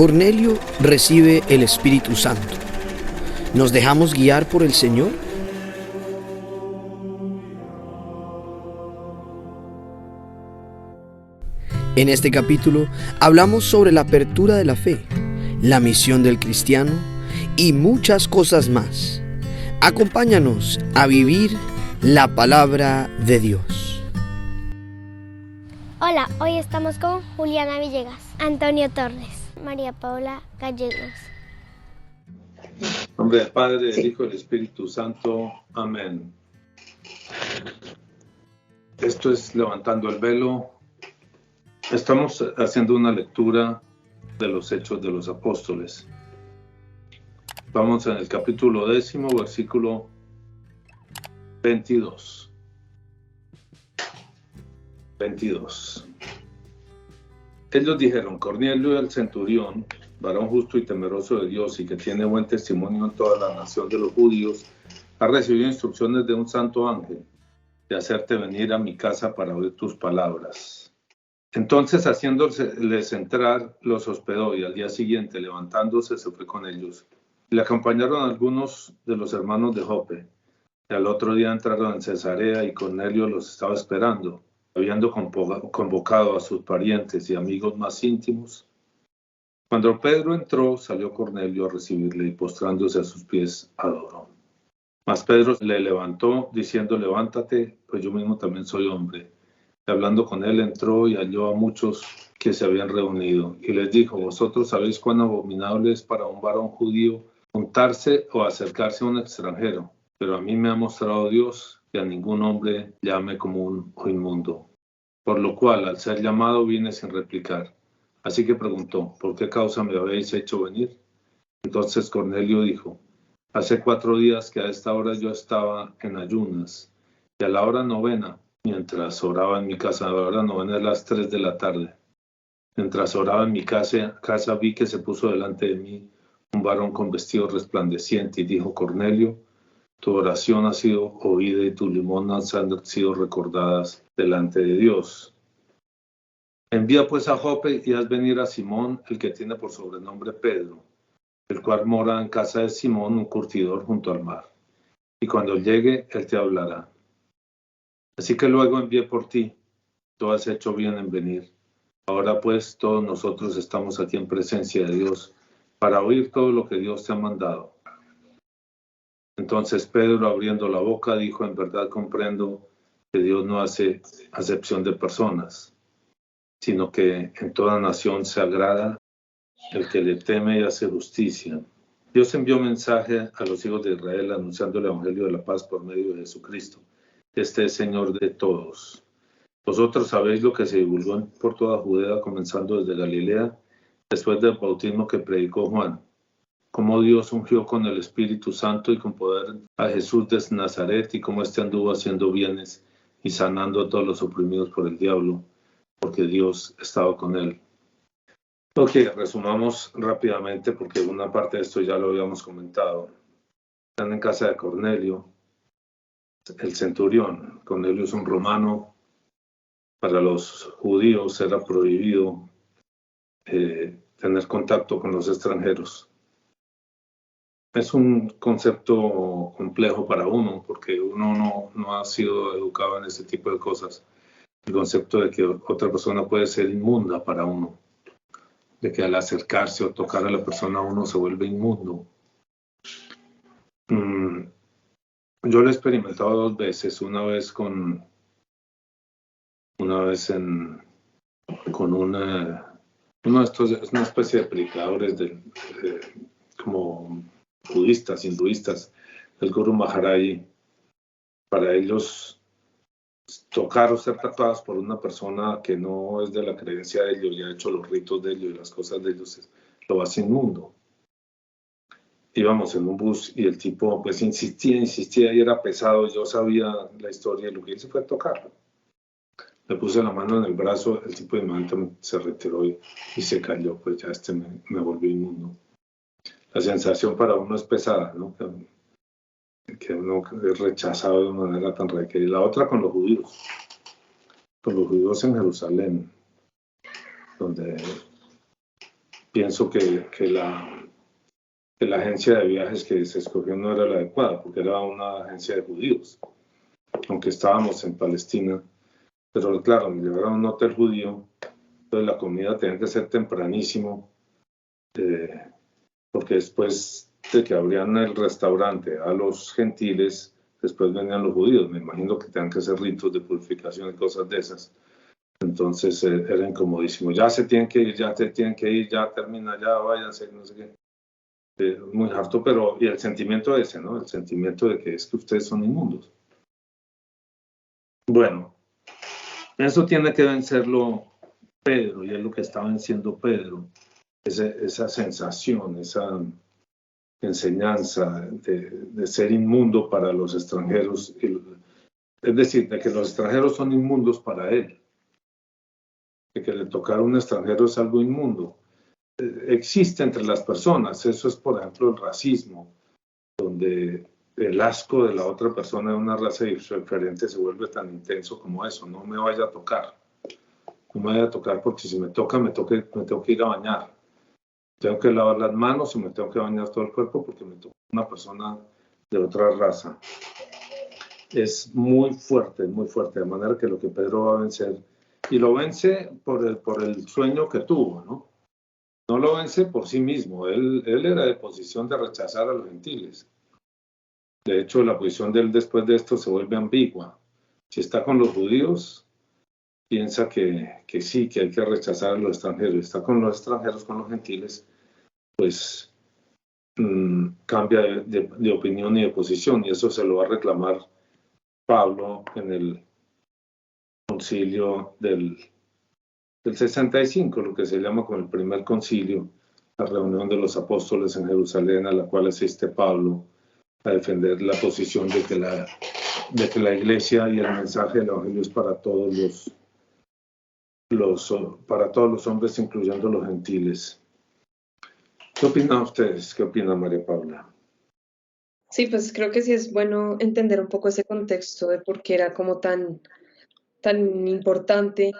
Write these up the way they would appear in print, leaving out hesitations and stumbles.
Cornelio recibe el Espíritu Santo. ¿Nos dejamos guiar por el Señor? En este capítulo hablamos sobre la apertura de la fe, la misión del cristiano y muchas cosas más. Acompáñanos a vivir la palabra de Dios. Hola, hoy estamos con Juliana Villegas, Antonio Torres, María Paula Gallegos. En nombre del Padre, del Hijo y del Espíritu Santo. Amén. Esto es Levantando el Velo. Estamos haciendo una lectura de los Hechos de los Apóstoles. Vamos en el capítulo 10, versículo 22. Ellos dijeron: Cornelio el centurión, varón justo y temeroso de Dios y que tiene buen testimonio en toda la nación de los judíos, ha recibido instrucciones de un santo ángel de hacerte venir a mi casa para oír tus palabras. Entonces, haciéndoles entrar, los hospedó, y al día siguiente, levantándose, se fue con ellos. Le acompañaron algunos de los hermanos de Jope, y al otro día entraron en Cesarea, y Cornelio los estaba esperando, habiendo convocado a sus parientes y amigos más íntimos. Cuando Pedro entró, salió Cornelio a recibirle, y postrándose a sus pies, adoró. Mas Pedro le levantó, diciendo: levántate, pues yo mismo también soy hombre. Y hablando con él, entró y halló a muchos que se habían reunido, y les dijo: vosotros sabéis cuán abominable es para un varón judío juntarse o acercarse a un extranjero, pero a mí me ha mostrado Dios que a ningún hombre llame común o inmundo. Por lo cual, al ser llamado, vine sin replicar. Así que preguntó: ¿por qué causa me habéis hecho venir? Entonces Cornelio dijo: hace 4 días que a esta hora yo estaba en ayunas, y a la hora novena, mientras oraba en mi casa, a la hora novena es las 3 de la tarde, mientras oraba en mi casa vi que se puso delante de mí un varón con vestido resplandeciente, y dijo: Cornelio, tu oración ha sido oída y tus limonas han sido recordadas delante de Dios. Envía pues a Jope y haz venir a Simón, el que tiene por sobrenombre Pedro, el cual mora en casa de Simón, un curtidor junto al mar. Y cuando llegue, él te hablará. Así que luego envié por ti. Tú has hecho bien en venir. Ahora pues todos nosotros estamos aquí en presencia de Dios para oír todo lo que Dios te ha mandado. Entonces Pedro, abriendo la boca, dijo: en verdad comprendo que Dios no hace acepción de personas, sino que en toda nación se agrada el que le teme y hace justicia. Dios envió mensaje a los hijos de Israel anunciando el evangelio de la paz por medio de Jesucristo. Este es Señor de todos. Vosotros sabéis lo que se divulgó por toda Judea, comenzando desde Galilea, después del bautismo que predicó Juan, cómo Dios ungió con el Espíritu Santo y con poder a Jesús de Nazaret, y cómo éste anduvo haciendo bienes y sanando a todos los oprimidos por el diablo, porque Dios estaba con él. Ok, resumamos rápidamente, porque una parte de esto ya lo habíamos comentado. Están en casa de Cornelio, el centurión. Cornelio es un romano. Para los judíos era prohibido tener contacto con los extranjeros. Es un concepto complejo para uno, porque uno no ha sido educado en ese tipo de cosas. El concepto de que otra persona puede ser inmunda para uno, de que al acercarse o tocar a la persona uno se vuelve inmundo. Yo lo he experimentado 2 veces, una vez con uno de estos, es una especie de predicadores como budistas, hinduistas, el Guru Maharaji. Para ellos, tocar o ser tratados por una persona que no es de la creencia de ellos y ha hecho los ritos de ellos y las cosas de ellos, lo hace inmundo. Íbamos en un bus y el tipo pues insistía y era pesado. Yo sabía la historia y lo que hice fue tocarlo. Le puse la mano en el brazo, el tipo de inmediatamente se retiró y se cayó, pues ya me volvió inmundo. La sensación para uno es pesada, ¿no? Que uno es rechazado de una manera tan radical. Y la otra con los judíos en Jerusalén, donde pienso que la agencia de viajes que se escogió no era la adecuada, porque era una agencia de judíos, aunque estábamos en Palestina. Pero claro, me llevaron a un hotel judío, entonces la comida tenía que ser tempranísimo, porque después de que abrían el restaurante a los gentiles, después venían los judíos. Me imagino que tenían que hacer ritos de purificación y cosas de esas. Entonces era incomodísimo. Ya se tienen que ir, ya se tienen que ir, ya termina, ya váyanse, no sé qué. Muy harto, pero y el sentimiento ese, ¿no? El sentimiento de que es que ustedes son inmundos. Bueno, eso tiene que vencerlo Pedro, y es lo que está venciendo Pedro. Esa sensación, esa enseñanza de ser inmundo para los extranjeros, es decir, de que los extranjeros son inmundos para él, de que le tocar a un extranjero es algo inmundo. Existe entre las personas, eso es por ejemplo el racismo, donde el asco de la otra persona de una raza diferente se vuelve tan intenso como eso. No me vaya a tocar, no me vaya a tocar, porque si me toca me tengo que ir a bañar, tengo que lavar las manos y me tengo que bañar todo el cuerpo porque me toca una persona de otra raza. Es muy fuerte, de manera que lo que Pedro va a vencer, y lo vence por el sueño que tuvo, ¿no? No lo vence por sí mismo. Él era de posición de rechazar a los gentiles. De hecho, la posición de él después de esto se vuelve ambigua. Si está con los judíos, piensa que sí, que hay que rechazar a los extranjeros. Está con los extranjeros, con los gentiles, pues cambia de opinión y de posición. Y eso se lo va a reclamar Pablo en el concilio del 65, lo que se llama como el primer concilio, la reunión de los apóstoles en Jerusalén, a la cual asiste Pablo a defender la posición de que la iglesia y el mensaje del evangelio es para todos para todos los hombres, incluyendo los gentiles. ¿Qué opinan ustedes? ¿Qué opina María Paula? Sí, pues creo que sí es bueno entender un poco ese contexto de por qué era como tan importante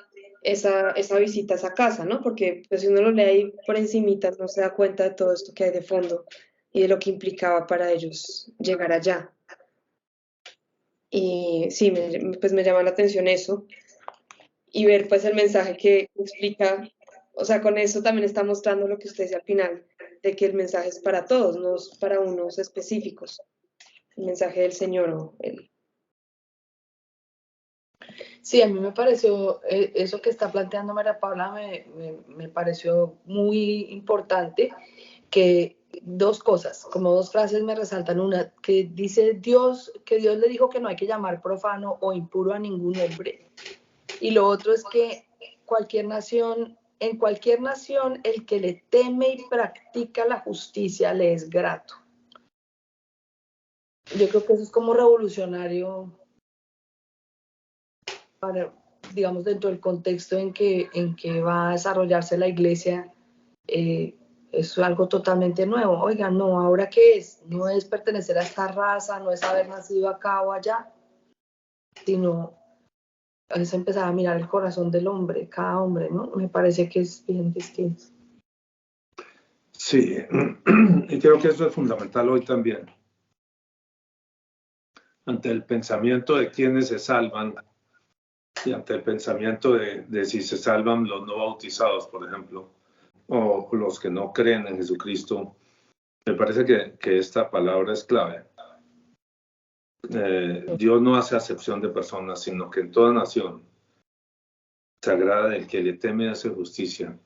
esa visita a esa casa, ¿no? Porque pues, si uno lo lee ahí por encimitas no se da cuenta de todo esto que hay de fondo y de lo que implicaba para ellos llegar allá. Y sí, pues me llama la atención eso y ver pues el mensaje que explica, o sea, con eso también está mostrando lo que usted dice al final, de que el mensaje es para todos, no es para unos específicos. El mensaje del Señor o el... Sí, a mí me pareció, eso que está planteando María Paula me pareció muy importante, que dos cosas, como dos frases me resaltan. Una, que dice que Dios le dijo que no hay que llamar profano o impuro a ningún hombre. Y lo otro es que en cualquier nación, el que le teme y practica la justicia le es grato. Yo creo que eso es como revolucionario para, digamos, dentro del contexto en que va a desarrollarse la iglesia, es algo totalmente nuevo. Oigan, no, ¿ahora qué es? No es pertenecer a esta raza, no es haber nacido acá o allá, sino es empezar a mirar el corazón del hombre, cada hombre, ¿no? Me parece que es bien distinto. Sí, y creo que eso es fundamental hoy también. Ante el pensamiento de quienes se salvan y ante el pensamiento de si se salvan los no bautizados, por ejemplo, o los que no creen en Jesucristo, me parece que esta palabra es clave. Dios no hace acepción de personas, sino que en toda nación se agrada del que le teme y hace justicia,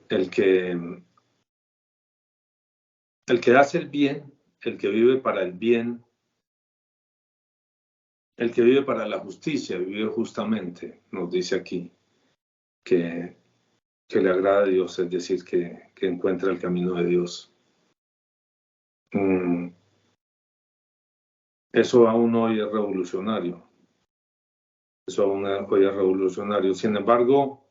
el que hace el bien, el que vive para el bien, el que vive para la justicia, vive justamente, nos dice aquí, que le agrada a Dios, es decir, que encuentra el camino de Dios. Eso aún hoy es revolucionario. Eso aún hoy es revolucionario. Sin embargo,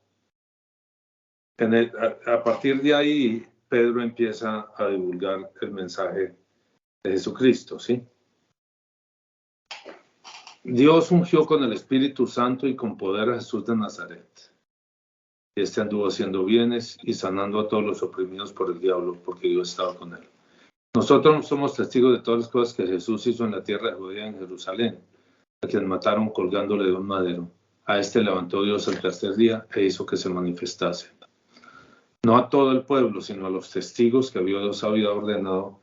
a partir de ahí, Pedro empieza a divulgar el mensaje de Jesucristo, ¿sí? Dios ungió con el Espíritu Santo y con poder a Jesús de Nazaret. Y este anduvo haciendo bienes y sanando a todos los oprimidos por el diablo, porque Dios estaba con él. Nosotros somos testigos de todas las cosas que Jesús hizo en la tierra de Judea, en Jerusalén, a quien mataron colgándole de un madero. A este levantó Dios el tercer día e hizo que se manifestase. No a todo el pueblo, sino a los testigos que Dios había ordenado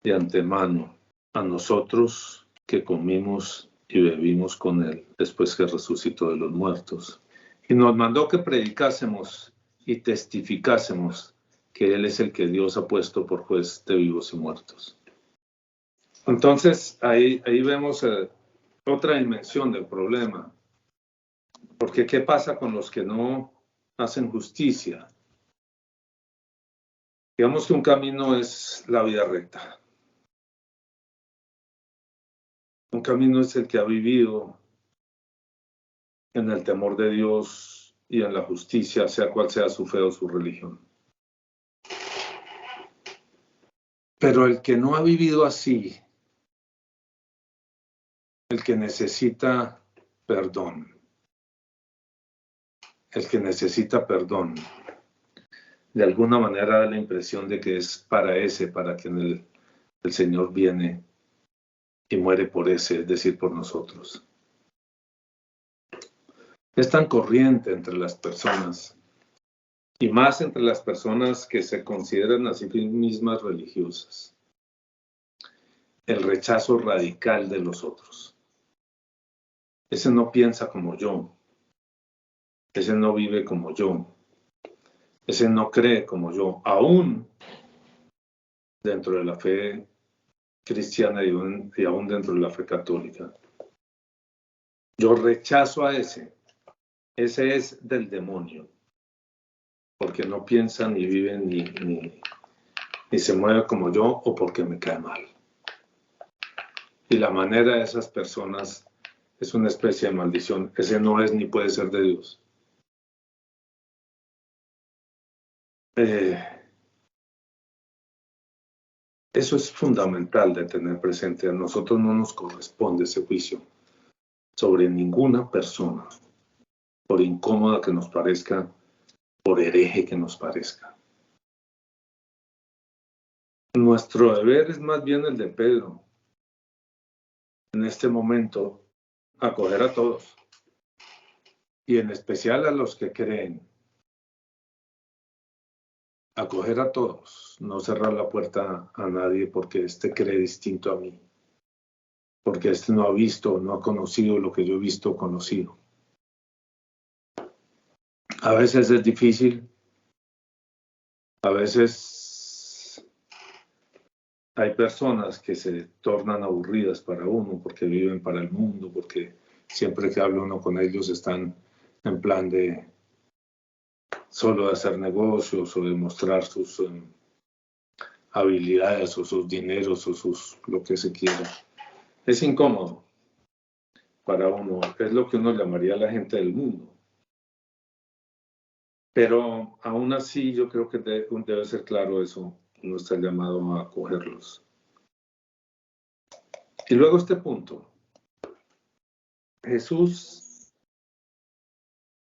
de antemano, a nosotros que comimos y bebimos con él después que resucitó de los muertos. Y nos mandó que predicásemos y testificásemos que él es el que Dios ha puesto por juez de vivos y muertos. Entonces, ahí vemos otra dimensión del problema. Porque ¿qué pasa con los que no hacen justicia? Digamos que un camino es la vida recta. Un camino es el que ha vivido en el temor de Dios y en la justicia, sea cual sea su fe o su religión. Pero el que no ha vivido así, el que necesita perdón, de alguna manera da la impresión de que es para quien el Señor viene y muere por ese, es decir, por nosotros. Es tan corriente entre las personas, y más entre las personas que se consideran a sí mismas religiosas, el rechazo radical de los otros. Ese no piensa como yo, ese no vive como yo, ese no cree como yo, aún dentro de la fe cristiana y aún dentro de la fe católica. Yo rechazo a ese es del demonio, porque no piensa ni vive ni se mueve como yo, o porque me cae mal. Y la manera de esas personas es una especie de maldición. Ese no es ni puede ser de Dios. Eso es fundamental de tener presente. A nosotros no nos corresponde ese juicio sobre ninguna persona, por incómoda que nos parezca, por hereje que nos parezca. Nuestro deber es más bien el de Pedro. En este momento, acoger a todos, y en especial a los que creen. Acoger a todos, no cerrar la puerta a nadie porque éste cree distinto a mí, porque éste no ha visto, no ha conocido lo que yo he visto o conocido. A veces es difícil, a veces hay personas que se tornan aburridas para uno porque viven para el mundo, porque siempre que habla uno con ellos están en plan de solo de hacer negocios o de mostrar sus habilidades o sus dineros o lo que se quiera. Es incómodo para uno, es lo que uno llamaría la gente del mundo. Pero aún así yo creo que debe ser claro eso, uno está llamado a acogerlos. Y luego este punto, Jesús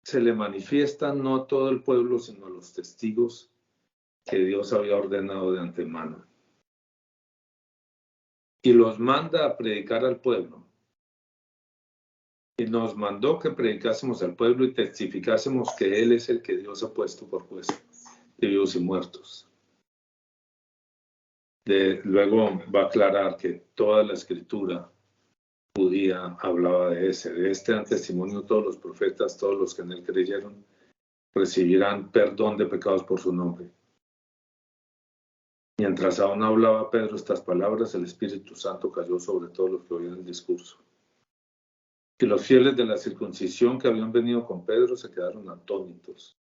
se le manifiesta no a todo el pueblo, sino a los testigos que Dios había ordenado de antemano. Y los manda a predicar al pueblo. Y nos mandó que predicásemos al pueblo y testificásemos que Él es el que Dios ha puesto por juez de vivos y muertos. Luego va a aclarar que toda la escritura judía hablaba de este dan testimonio todos los profetas, todos los que en él creyeron recibirán perdón de pecados por su nombre. Mientras aún hablaba Pedro estas palabras, el Espíritu Santo cayó sobre todos los que oían el discurso. Y los fieles de la circuncisión que habían venido con Pedro se quedaron atónitos,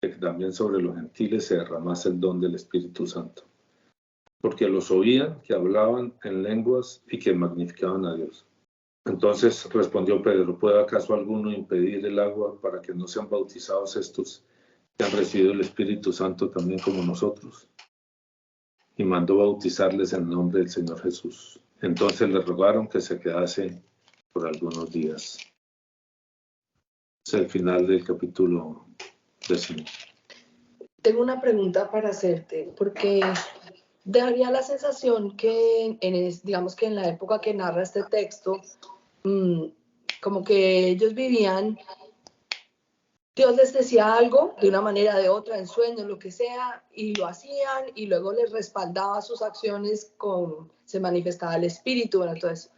de que también sobre los gentiles se derramase el don del Espíritu Santo, porque los oían que hablaban en lenguas y que magnificaban a Dios. Entonces respondió Pedro: ¿puede acaso alguno impedir el agua para que no sean bautizados estos que han recibido el Espíritu Santo también como nosotros? Y mandó bautizarles en el nombre del Señor Jesús. Entonces le rogaron que se quedase por algunos días. Es el final del capítulo Decime. Tengo una pregunta para hacerte, porque daría la sensación que, digamos que en la época que narra este texto, como que ellos vivían, Dios les decía algo de una manera, de otra, en sueños, lo que sea, y lo hacían, y luego les respaldaba sus acciones se manifestaba el Espíritu, bueno, todo eso.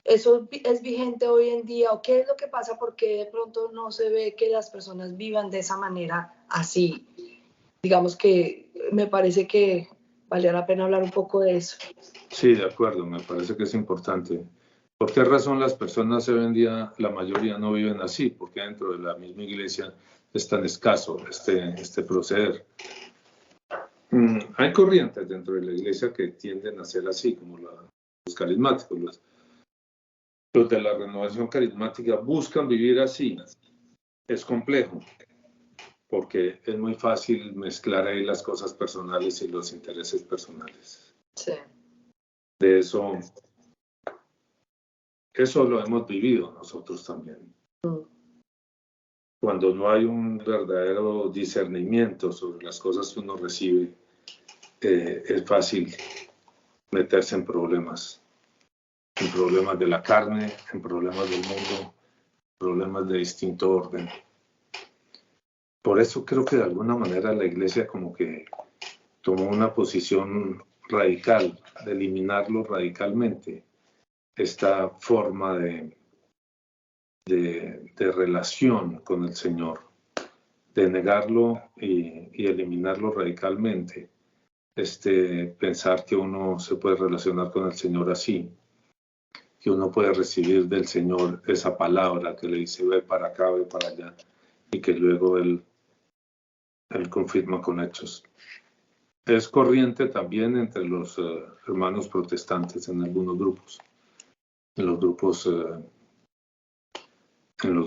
¿Eso es vigente hoy en día? ¿O qué es lo que pasa? Porque de pronto no se ve que las personas vivan de esa manera así. Digamos que me parece que valdría la pena hablar un poco de eso. Sí, de acuerdo, me parece que es importante. ¿Por qué razón las personas hoy en día, la mayoría no viven así? Porque dentro de la misma iglesia es tan escaso este proceder. Hay corrientes dentro de la iglesia que tienden a ser así, como los carismáticos. Los de la renovación carismática buscan vivir así. Es complejo, porque es muy fácil mezclar ahí las cosas personales y los intereses personales. Sí. De eso lo hemos vivido nosotros también. Cuando no hay un verdadero discernimiento sobre las cosas que uno recibe, es fácil meterse en problemas de la carne, en problemas del mundo, problemas de distinto orden. Por eso creo que de alguna manera la iglesia como que tomó una posición radical, de eliminarlo radicalmente, esta forma de relación con el Señor, de negarlo y eliminarlo radicalmente. Pensar que uno se puede relacionar con el Señor así, que uno puede recibir del Señor esa palabra que le dice ve para acá, ve para allá, y que luego Él confirma con hechos. Es corriente también entre los hermanos protestantes en algunos grupos, en los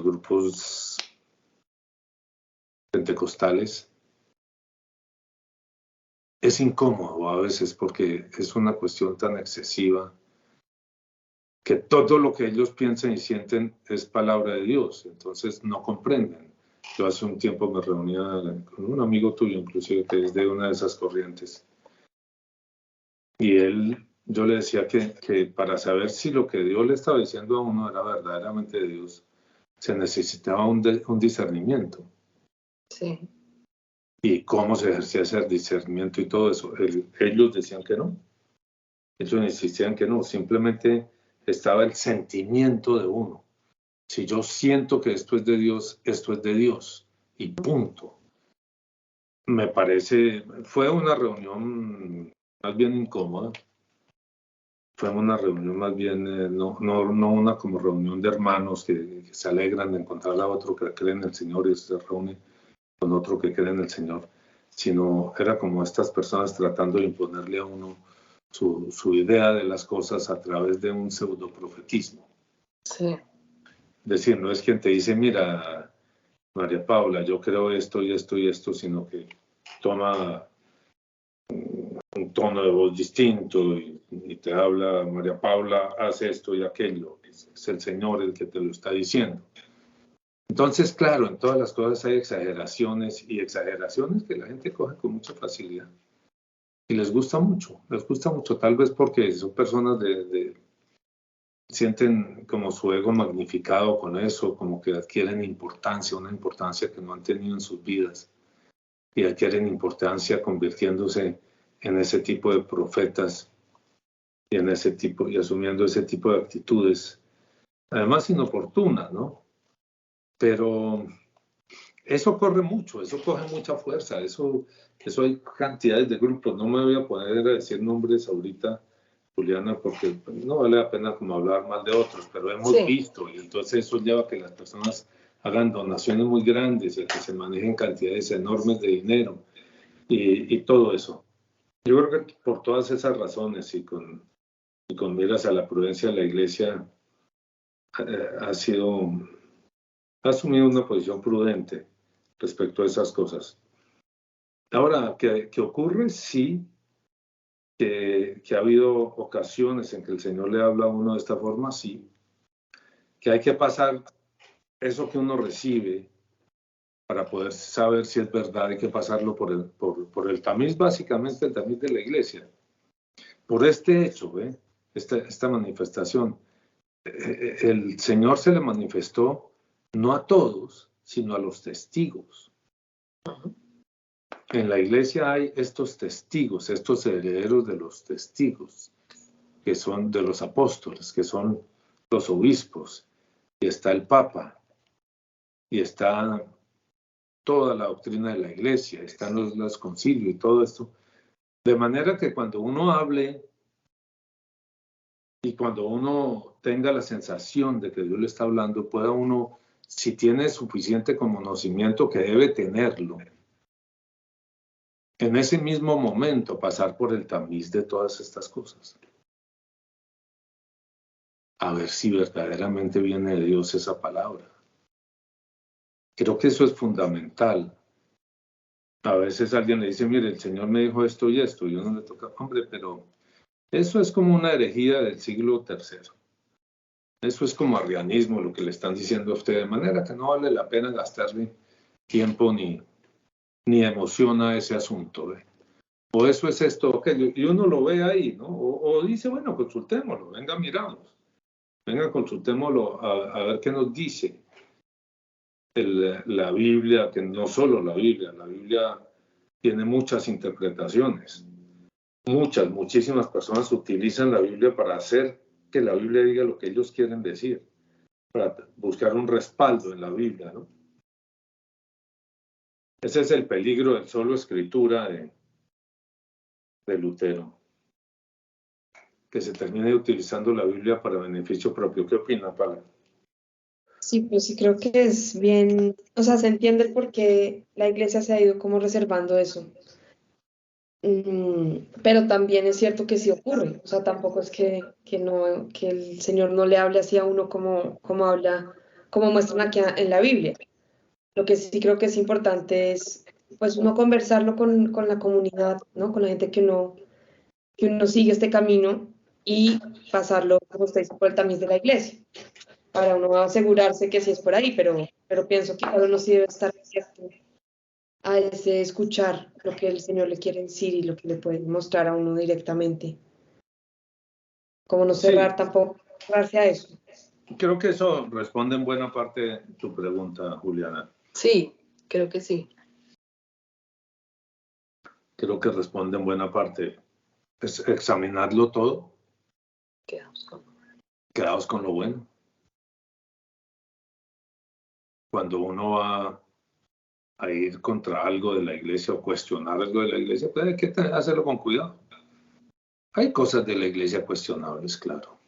grupos pentecostales. Es incómodo a veces porque es una cuestión tan excesiva que todo lo que ellos piensan y sienten es palabra de Dios, entonces no comprenden. Yo hace un tiempo me reunía con un amigo tuyo, inclusive, que es de una de esas corrientes, y yo le decía que para saber si lo que Dios le estaba diciendo a uno era verdaderamente de Dios, se necesitaba un discernimiento. Sí. ¿Y cómo se ejercía ese discernimiento y todo eso? Ellos decían que no. Ellos insistían que no. Simplemente estaba el sentimiento de uno. Si yo siento que esto es de Dios, esto es de Dios. Y punto. Me parece, fue una reunión más bien incómoda. Fue una reunión más bien, no una como reunión de hermanos que se alegran de encontrar a otro que cree en el Señor y se reúne con otro que cree en el Señor, sino era como estas personas tratando de imponerle a uno su idea de las cosas a través de un pseudoprofetismo. Sí. Es decir, no es quien te dice, mira, María Paula, yo creo esto y esto y esto, sino que toma un tono de voz distinto y te habla, María Paula, haz esto y aquello. Es el Señor el que te lo está diciendo. Entonces, claro, en todas las cosas hay exageraciones y exageraciones que la gente coge con mucha facilidad. Y les gusta mucho, tal vez porque son personas sienten como su ego magnificado con eso, como que adquieren importancia, una importancia que no han tenido en sus vidas, y adquieren importancia convirtiéndose en ese tipo de profetas y asumiendo ese tipo de actitudes, además inoportunas, ¿no? Pero eso corre mucho, eso coge mucha fuerza, eso hay cantidades de grupos. No me voy a poner a decir nombres ahorita, Juliana, porque no vale la pena como hablar mal de otros, pero hemos visto, y entonces eso lleva a que las personas hagan donaciones muy grandes y a que se manejen cantidades enormes de dinero y todo eso. Yo creo que por todas esas razones y con miras a la prudencia de la Iglesia, ha asumido una posición prudente respecto a esas cosas. Ahora, ¿qué ocurre? Sí, que ha habido ocasiones en que el Señor le habla a uno de esta forma, sí. Que hay que pasar eso que uno recibe, para poder saber si es verdad, hay que pasarlo por el tamiz, básicamente el tamiz de la iglesia. Por este hecho, esta manifestación, el Señor se le manifestó no a todos, sino a los testigos. En la iglesia hay estos testigos, estos herederos de los testigos, que son de los apóstoles, que son los obispos, y está el Papa, y está toda la doctrina de la iglesia, están los concilios y todo esto. De manera que cuando uno hable y cuando uno tenga la sensación de que Dios le está hablando, pueda uno, si tiene suficiente conocimiento, que debe tenerlo, en ese mismo momento pasar por el tamiz de todas estas cosas. A ver si verdaderamente viene de Dios esa palabra. Creo que eso es fundamental. A veces alguien le dice, mire, el Señor me dijo esto y esto, y uno le toca, hombre, pero eso es como una herejía del siglo III. Eso es como arrianismo, lo que le están diciendo a usted, de manera que no vale la pena gastarle tiempo ni emoción a ese asunto. O eso es esto, aquello, y uno lo ve ahí, ¿no? O dice, bueno, consultémoslo, venga, miramos. Venga, consultémoslo a ver qué nos dice la Biblia, que no solo la Biblia tiene muchas interpretaciones. Muchísimas personas utilizan la Biblia para hacer que la Biblia diga lo que ellos quieren decir, para buscar un respaldo en la Biblia, ¿no? Ese es el peligro del solo escritura de Lutero, que se termine utilizando la Biblia para beneficio propio. ¿Qué opina, Pablo? Sí, pues sí creo que es bien, o sea, se entiende por qué la iglesia se ha ido como reservando eso. Pero también es cierto que sí ocurre, o sea, tampoco es que el Señor no le hable así a uno como habla, como muestran aquí en la Biblia. Lo que sí creo que es importante es, pues, uno conversarlo con la comunidad, ¿no? Con la gente que uno sigue este camino y pasarlo, como usted dice, por el tamiz de la iglesia, para uno asegurarse que sí es por ahí, pero pienso que cada uno sí debe estar abierto a ese escuchar lo que el Señor le quiere decir y lo que le puede mostrar a uno directamente. Como no cerrar Sí, tampoco, cerrarse a eso. creo que eso responde en buena parte tu pregunta, Juliana. Sí, creo que sí. Creo que responde en buena parte. Es examinarlo todo, quedaos con lo bueno. Cuando uno va a ir contra algo de la iglesia o cuestionar algo de la iglesia, pues hay que hacerlo con cuidado. Hay cosas de la iglesia cuestionables, claro.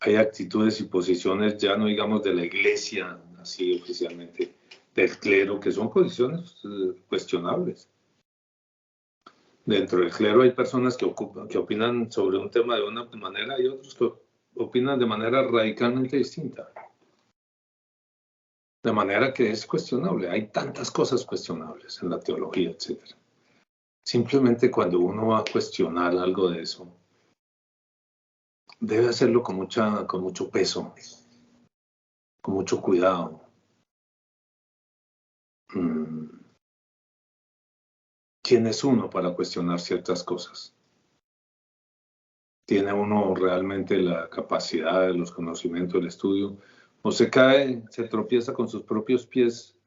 Hay actitudes y posiciones, ya no digamos de la iglesia, así oficialmente, del clero, que son posiciones cuestionables. Dentro del clero hay personas que opinan sobre un tema de una manera y otros que opinan de manera radicalmente distinta. De manera que es cuestionable. Hay tantas cosas cuestionables en la teología, etc. Simplemente cuando uno va a cuestionar algo de eso, debe hacerlo con mucho peso, con mucho cuidado. ¿Quién es uno para cuestionar ciertas cosas? ¿Tiene uno realmente la capacidad, los conocimientos, el estudio? ¿O se cae, se tropieza con sus propios pies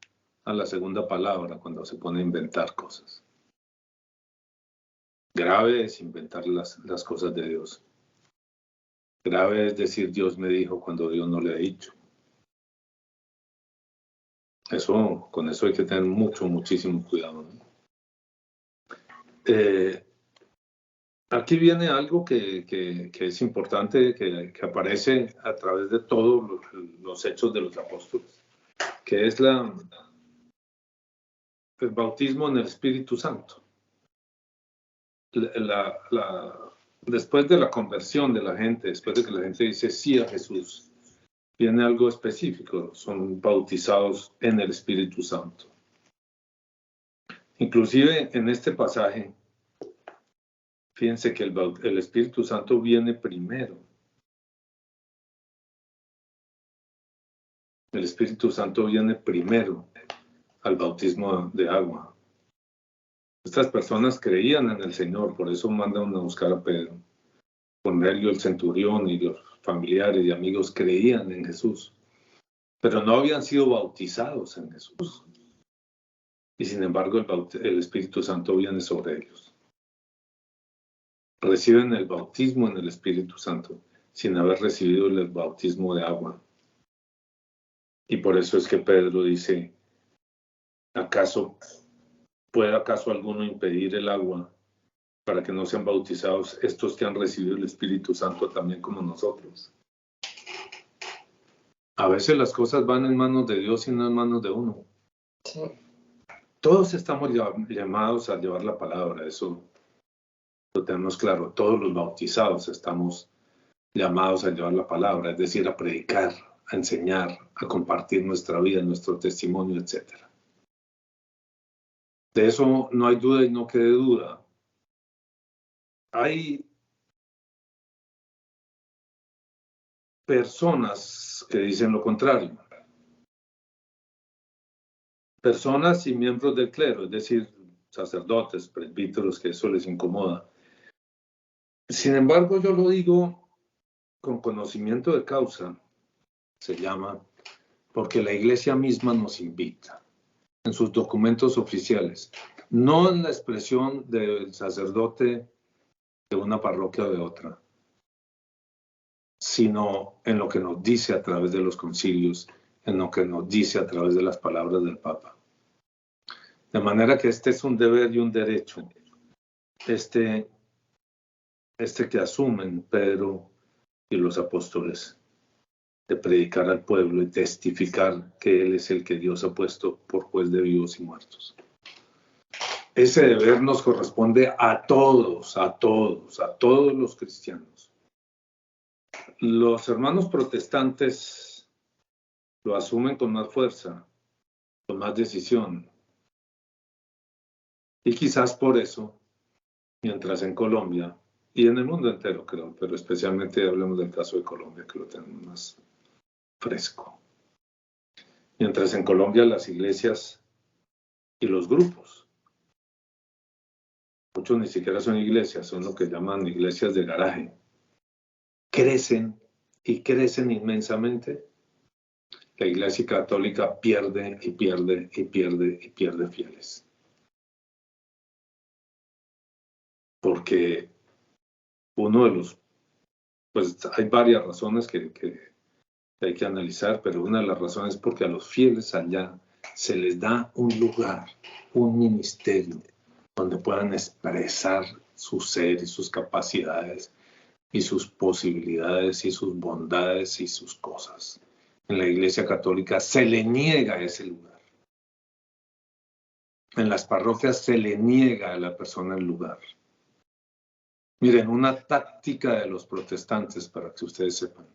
a la segunda palabra cuando se pone a inventar cosas? Grave es inventar las cosas de Dios. Grave es decir Dios me dijo cuando Dios no le ha dicho. Con eso hay que tener muchísimo cuidado, ¿no? Aquí viene algo que es importante, que aparece a través de todos los hechos de los apóstoles, que es el bautismo en el Espíritu Santo. Después de la conversión de la gente, después de que la gente dice sí a Jesús, viene algo específico, son bautizados en el Espíritu Santo. Inclusive en este pasaje, fíjense que el Espíritu Santo viene primero. El Espíritu Santo viene primero al bautismo de agua. Estas personas creían en el Señor, por eso mandan a buscar a Pedro. Cornelio, el centurión, y los familiares y amigos creían en Jesús, pero no habían sido bautizados en Jesús. Y sin embargo el Espíritu Santo viene sobre ellos. Reciben el bautismo en el Espíritu Santo sin haber recibido el bautismo de agua. Y por eso es que Pedro dice, ¿puede acaso alguno impedir el agua para que no sean bautizados estos que han recibido el Espíritu Santo también como nosotros? A veces las cosas van en manos de Dios y no en manos de uno. Sí. Todos estamos llamados a llevar la palabra, eso lo tenemos claro. Todos los bautizados estamos llamados a llevar la palabra, es decir, a predicar, a enseñar, a compartir nuestra vida, nuestro testimonio, etc. De eso no hay duda y no quede duda. Hay personas que dicen lo contrario. Personas y miembros del clero, es decir, sacerdotes, presbíteros, que eso les incomoda. Sin embargo, yo lo digo con conocimiento de causa, se llama, porque la iglesia misma nos invita en sus documentos oficiales, no en la expresión del sacerdote de una parroquia o de otra, sino en lo que nos dice a través de los concilios, en lo que nos dice a través de las palabras del Papa. De manera que este es un deber y un derecho, este que asumen Pedro y los apóstoles, de predicar al pueblo y testificar que Él es el que Dios ha puesto por juez de vivos y muertos. Ese deber nos corresponde a todos los cristianos. Los hermanos protestantes lo asumen con más fuerza, con más decisión. Y quizás por eso, mientras en Colombia, y en el mundo entero creo, pero especialmente hablemos del caso de Colombia, que lo tenemos más fresco. Mientras en Colombia las iglesias y los grupos, muchos ni siquiera son iglesias, son lo que llaman iglesias de garaje, crecen y crecen inmensamente, la iglesia católica pierde y pierde y pierde y pierde fieles. Porque pues hay varias razones que hay que analizar, pero una de las razones es porque a los fieles allá se les da un lugar, un ministerio, donde puedan expresar su ser y sus capacidades y sus posibilidades y sus bondades y sus cosas. En la Iglesia Católica se le niega ese lugar. En las parroquias se le niega a la persona el lugar. Miren, una táctica de los protestantes, para que ustedes sepan,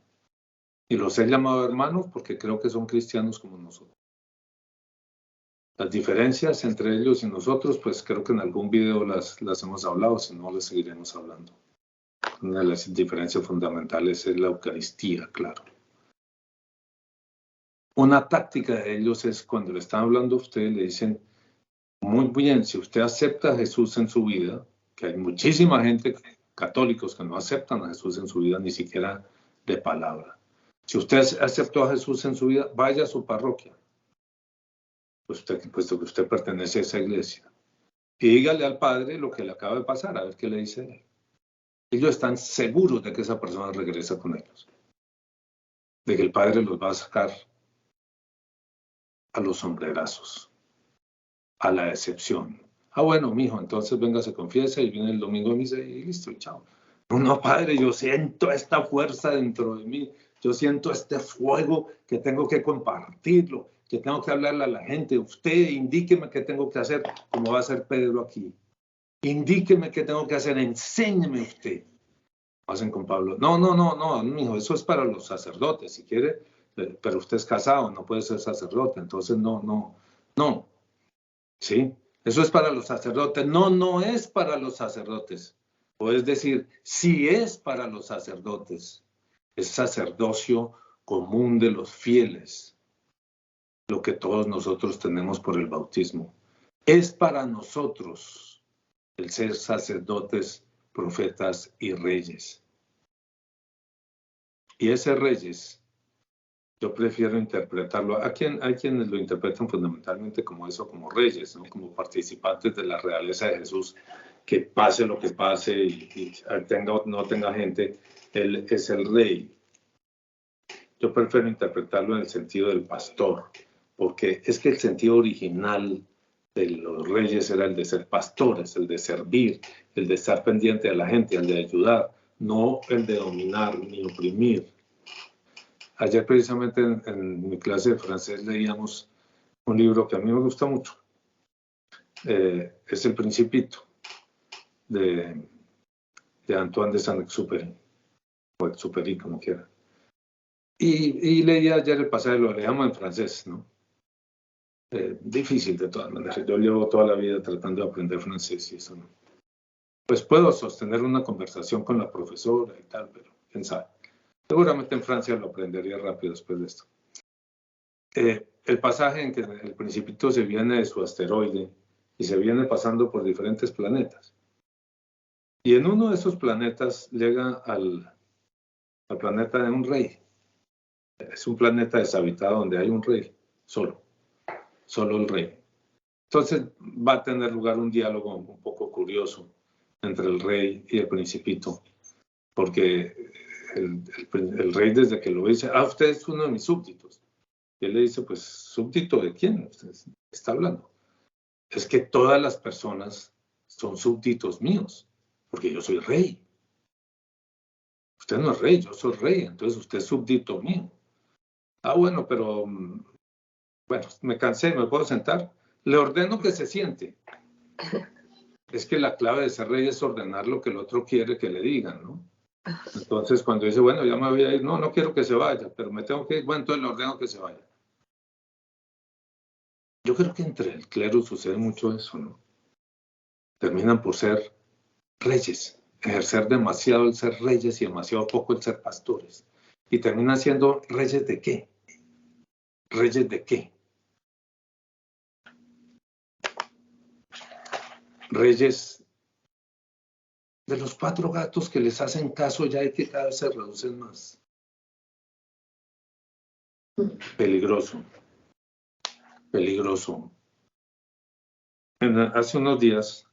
y los he llamado hermanos porque creo que son cristianos como nosotros. Las diferencias entre ellos y nosotros, pues creo que en algún video las hemos hablado, si no las seguiremos hablando. Una de las diferencias fundamentales es la Eucaristía, claro. Una táctica de ellos es cuando le están hablando a usted, le dicen, muy bien, si usted acepta a Jesús en su vida, que hay muchísima gente, católicos, que no aceptan a Jesús en su vida, ni siquiera de palabra. Si usted aceptó a Jesús en su vida, vaya a su parroquia, puesto que usted pertenece a esa iglesia, y dígale al Padre lo que le acaba de pasar, a ver qué le dice él. Ellos están seguros de que esa persona regresa con ellos, de que el Padre los va a sacar a los sombrerazos, a la decepción. Ah, bueno, mijo, entonces venga, se confiesa y viene el domingo a misa y listo, y chao. No, Padre, yo siento esta fuerza dentro de mí, yo siento este fuego que tengo que compartirlo, que tengo que hablarle a la gente. Usted indíqueme qué tengo que hacer, como va a hacer Pedro aquí. Indíqueme qué tengo que hacer, enséñeme usted. Hacen con Pablo. No, mijo, eso es para los sacerdotes, si quiere, pero usted es casado, no puede ser sacerdote, entonces no. ¿Sí? Eso es para los sacerdotes. No es para los sacerdotes. O es decir, sí es para los sacerdotes. Es sacerdocio común de los fieles. lo que todos nosotros tenemos por el bautismo. Es para nosotros el ser sacerdotes, profetas y reyes. Y ese reyes, yo prefiero interpretarlo, hay quienes lo interpretan fundamentalmente como eso, como reyes, ¿no? Como participantes de la realeza de Jesús, que pase lo que pase y tenga o no tenga gente, Él es el rey. Yo prefiero interpretarlo en el sentido del pastor, porque es que el sentido original de los reyes era el de ser pastores, el de servir, el de estar pendiente de la gente, el de ayudar, no el de dominar ni oprimir. Ayer precisamente en mi clase de francés leíamos un libro que a mí me gusta mucho. Es El Principito, de Antoine de Saint-Exupéry, o Exupéry, como quiera. Y leí ayer el pasaje, lo leíamos en francés, ¿no? Difícil de todas maneras. Yo llevo toda la vida tratando de aprender francés y eso no. Pues puedo sostener una conversación con la profesora y tal, pero quién sabe. Seguramente en Francia lo aprendería rápido después de esto. El pasaje en que el Principito se viene de su asteroide y se viene pasando por diferentes planetas. Y en uno de esos planetas llega al planeta de un rey. Es un planeta deshabitado donde hay un rey, solo el rey. Entonces va a tener lugar un diálogo un poco curioso entre el rey y el Principito, porque el rey desde que lo ve dice, usted es uno de mis súbditos. Y él le dice, pues, ¿súbdito de quién usted está hablando? Es que todas las personas son súbditos míos, porque yo soy rey. Usted no es rey, yo soy rey, entonces usted es súbdito mío. Bueno, pero, bueno, me cansé, ¿me puedo sentar? Le ordeno que se siente. Es que la clave de ser rey es ordenar lo que el otro quiere que le digan, ¿no? Entonces, cuando dice, bueno, ya me voy a ir, no quiero que se vaya, pero me tengo que ir, bueno, entonces le ordeno que se vaya. Yo creo que entre el clero sucede mucho eso, ¿no? Terminan por ser reyes, ejercer demasiado el ser reyes y demasiado poco el ser pastores. Y terminan siendo reyes ¿de qué? ¿Reyes de qué? Reyes de los 4 gatos que les hacen caso ya y que cada vez se reducen más. Peligroso. Peligroso. Hace unos días,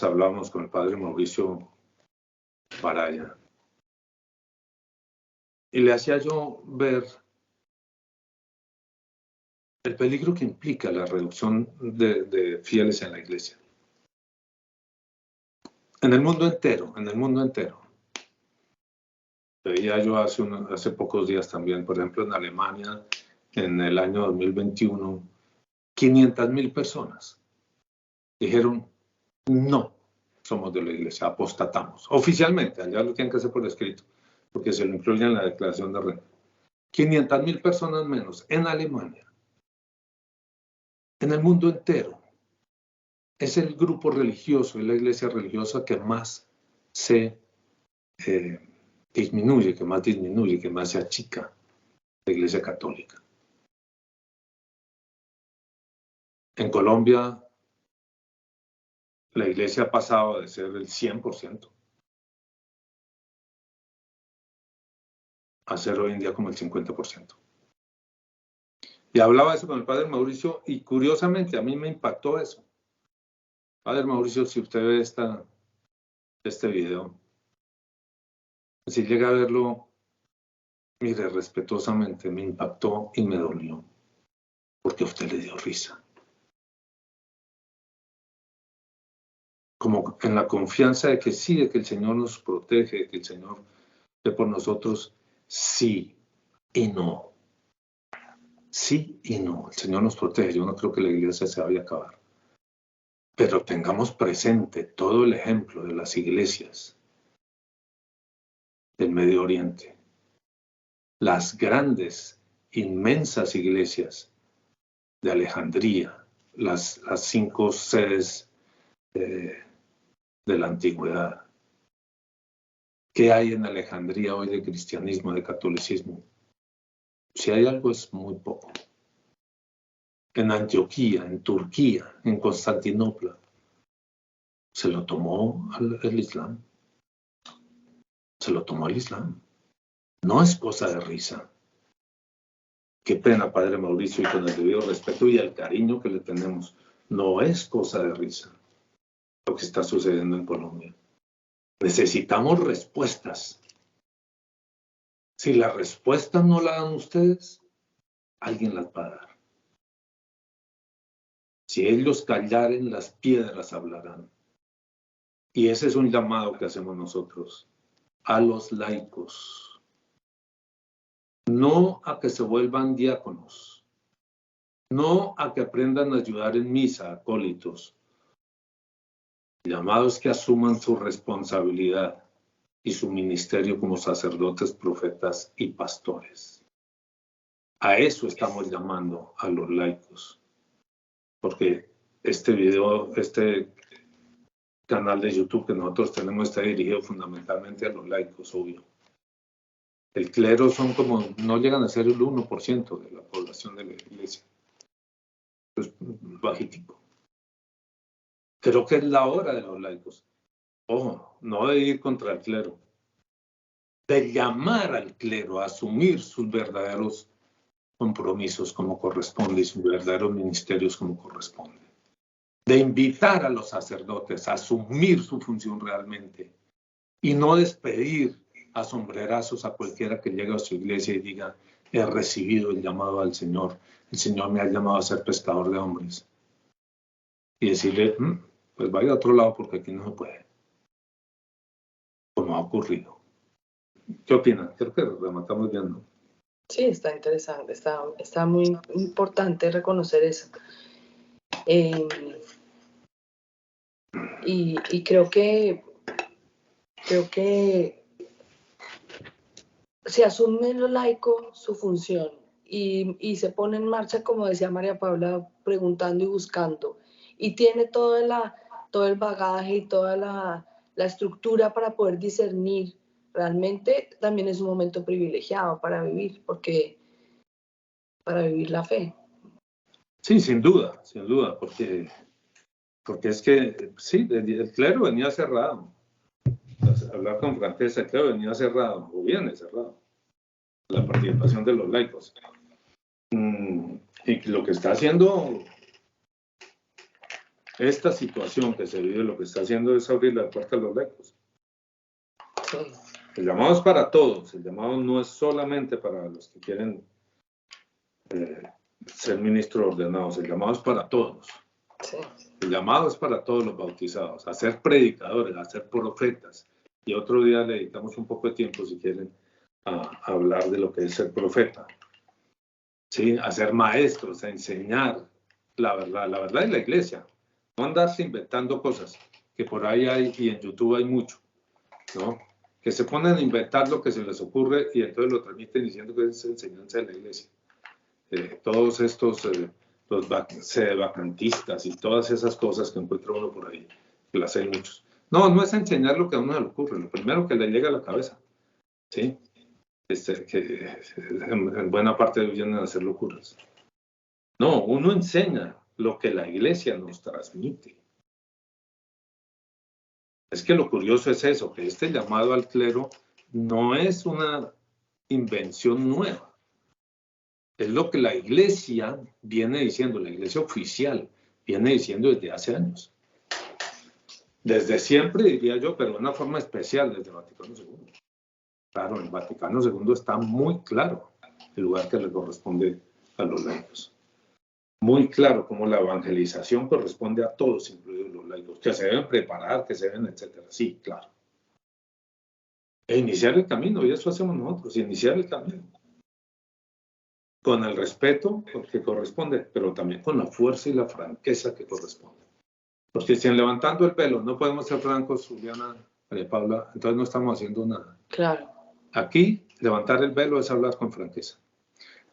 hablamos con el padre Mauricio Baraya y le hacía yo ver el peligro que implica la reducción de fieles en la iglesia. En el mundo entero. Veía yo hace pocos días también, por ejemplo, en Alemania, en el año 2021, 500,000 personas dijeron, no somos de la iglesia, apostatamos. Oficialmente, allá lo tienen que hacer por escrito, porque se lo incluye en la declaración de renta. 500,000 personas menos en Alemania. En el mundo entero. Es el grupo religioso, es la iglesia religiosa que más se disminuye, que más se achica, la iglesia católica. En Colombia, la iglesia ha pasado de ser el 100% a ser hoy en día como el 50%. Y hablaba eso con el padre Mauricio y curiosamente a mí me impactó eso. Padre Mauricio, si usted ve este video, si llega a verlo, mire, respetuosamente, me impactó y me dolió, porque a usted le dio risa. Como en la confianza de que sí, de que el Señor nos protege, de que el Señor ve por nosotros, sí y no. Sí y no, el Señor nos protege, yo no creo que la iglesia se vaya a acabar. Pero tengamos presente todo el ejemplo de las iglesias del Medio Oriente. Las grandes, inmensas iglesias de Alejandría, las 5 sedes de la antigüedad, ¿Qué hay en Alejandría hoy de cristianismo, de catolicismo? Si hay algo es muy poco. En Antioquía, en Turquía, en Constantinopla, se lo tomó el Islam. Se lo tomó el Islam. No es cosa de risa. Qué pena, Padre Mauricio, y con el debido respeto y el cariño que le tenemos, no es cosa de risa lo que está sucediendo en Colombia. Necesitamos respuestas. Si la respuesta no la dan ustedes, alguien las va a dar. Si ellos callaren, las piedras hablarán. Y ese es un llamado que hacemos nosotros a los laicos. No a que se vuelvan diáconos. No a que aprendan a ayudar en misa, acólitos. El llamado es que asuman su responsabilidad y su ministerio como sacerdotes, profetas y pastores. A eso estamos llamando a los laicos. Porque este canal de YouTube que nosotros tenemos está dirigido fundamentalmente a los laicos, obvio. El clero no llegan a ser el 1% de la población de la iglesia. Es bajitico. Creo que es la hora de los laicos. Ojo, no de ir contra el clero. De llamar al clero a asumir sus verdaderos compromisos como corresponde y sus verdaderos ministerios como corresponde. De invitar a los sacerdotes a asumir su función realmente y no despedir a sombrerazos a cualquiera que llegue a su iglesia y diga, he recibido el llamado al Señor, el Señor me ha llamado a ser pescador de hombres. Y decirle, pues vaya a otro lado porque aquí no se puede. Como ha ocurrido. ¿Qué opinan? Creo que rematamos bien, ¿no? Sí, está interesante, está muy importante reconocer eso. Y creo que si asume lo laico su función y se pone en marcha, como decía María Paula, preguntando y buscando, y tiene todo el bagaje y toda la estructura para poder discernir, realmente también es un momento privilegiado para vivir, para vivir la fe. Sí, sin duda, porque es que, sí, el clero venía cerrado. Hablar con franqueza, el clero venía cerrado, o viene cerrado, la participación de los laicos. Y lo que está haciendo esta situación que se vive, lo que está haciendo es abrir la puerta a los laicos. Sí. El llamado es para todos, el llamado no es solamente para los que quieren ser ministros ordenados, el llamado es para todos. Sí. El llamado es para todos los bautizados, a ser predicadores, a ser profetas. Y otro día le dedicamos un poco de tiempo, si quieren, a hablar de lo que es ser profeta. ¿Sí? A ser maestros, a enseñar la verdad es la iglesia. No andarse inventando cosas, que por ahí hay, y en YouTube hay mucho, ¿no? Que se ponen a inventar lo que se les ocurre y entonces lo transmiten diciendo que es enseñanza de la iglesia. Todos estos los vacantistas y todas esas cosas que encuentra uno por ahí, que las hay muchos. No es enseñar lo que a uno le ocurre, lo primero que le llega a la cabeza, ¿sí? Que en buena parte vienen a hacer locuras. No, uno enseña lo que la iglesia nos transmite. Es que lo curioso es eso, que este llamado al clero no es una invención nueva. Es lo que la iglesia viene diciendo, la iglesia oficial viene diciendo desde hace años. Desde siempre, diría yo, pero de una forma especial desde el Vaticano II. Claro, el Vaticano II está muy claro el lugar que le corresponde a los laicos. Muy claro cómo la evangelización corresponde a todos, incluidos los laicos, que se deben preparar, que se deben, etcétera. Sí, claro. E iniciar el camino, y eso hacemos nosotros, iniciar el camino. Con el respeto que corresponde, pero también con la fuerza y la franqueza que corresponde. Porque si en levantando el pelo no podemos ser francos, Juliana, María Paula, entonces no estamos haciendo nada. Claro. Aquí, levantar el velo es hablar con franqueza.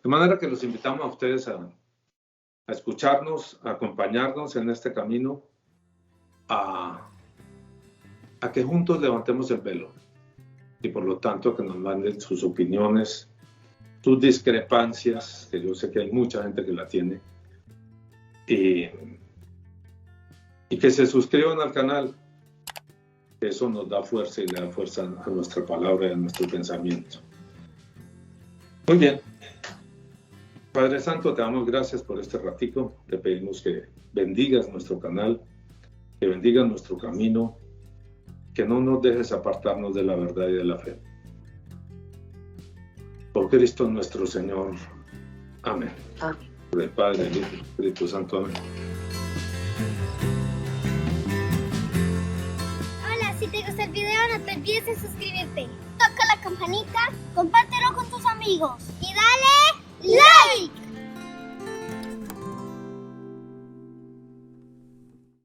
De manera que los invitamos a ustedes a escucharnos, a acompañarnos en este camino, a que juntos levantemos el velo. y por lo tanto que nos manden sus opiniones, sus discrepancias, que yo sé que hay mucha gente que la tiene, y que se suscriban al canal. Eso nos da fuerza y le da fuerza a nuestra palabra y a nuestro pensamiento. Muy bien. Padre Santo, te damos gracias por este ratico. Te pedimos que bendigas nuestro canal, que bendigas nuestro camino, que no nos dejes apartarnos de la verdad y de la fe. Por Cristo nuestro Señor. Amén. Amén. Por el Padre, el Hijo y el Espíritu Santo. Amén. Hola, si te gustó el video no te olvides de suscribirte. Toca la campanita, compártelo con tus amigos.